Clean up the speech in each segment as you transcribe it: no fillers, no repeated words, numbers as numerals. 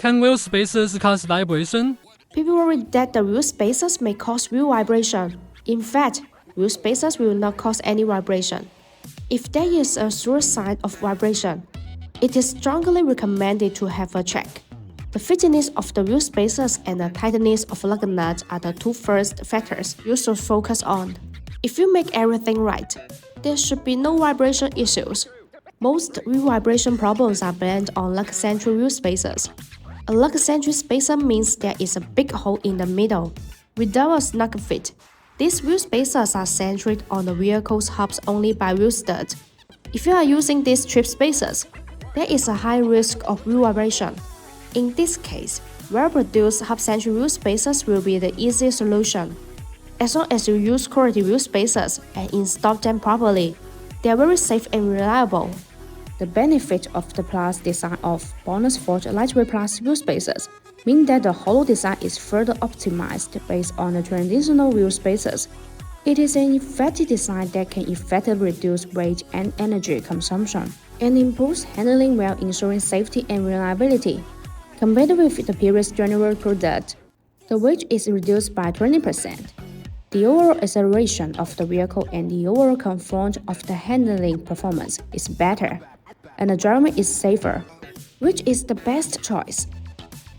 Can wheel spaces cause vibration? People worry that the wheel spaces may cause wheel vibration. In fact, wheel spaces will not cause any vibration. If there is a sure sign of vibration, it is strongly recommended to have a check. The fitness of the wheel spaces and the tightness of lug nuts are the two first factors you should focus on. If you make everything right, there should be no vibration issues. Most wheel vibration problems are blamed on lug-centric wheel spaces. A lug-centric spacer means there is a big hole in the middle. Without a snug fit, these wheel spacers are centered on the vehicle's hubs only by wheel studs. If you are using these trip spacers, there is a high risk of wheel vibration. In this case, well-produced hub-centric wheel spacers will be the easy solution. As long as you use quality wheel spacers and install them properly, they are very safe and reliable. The benefit of the Plus design of BONOSS lightweight Plus wheel spacers mean that the hollow design is further optimized based on the traditional wheel spacers. It is an effective design that can effectively reduce weight and energy consumption, and improves handling while ensuring safety and reliability. Compared with the previous general product, the weight is reduced by 20%. The overall acceleration of the vehicle and the overall comfort of the handling performance is better, and the driving is safer, which is the best choice.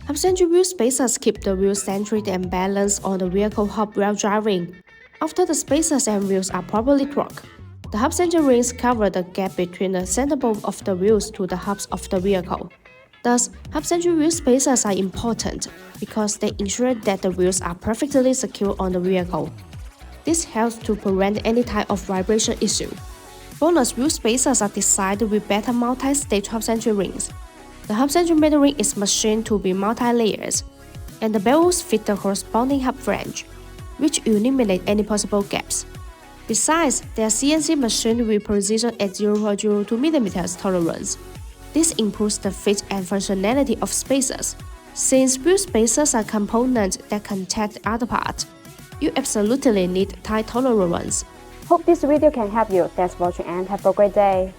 Hub-centric wheel spacers keep the wheels centered and balanced on the vehicle hub while driving. After the spacers and wheels are properly torqued, the hub-centric rings cover the gap between the centerboard of the wheels to the hubs of the vehicle. Thus, hub-centric wheel spacers are important because they ensure that the wheels are perfectly secure on the vehicle. This helps to prevent any type of vibration issue. BONOSS wheel spacers are designed with better multi-stage hub-centric rings. The hub-centric middle ring is machined to be multi-layers, and the bells fit the corresponding hub flange, which eliminate any possible gaps. Besides, they are CNC machined with precision at 0.02 mm tolerance. This improves the fit and functionality of spacers. Since wheel spacers are components that contact other parts, you absolutely need tight tolerance ones. Hope this video can help you. Thanks for watching and have a great day.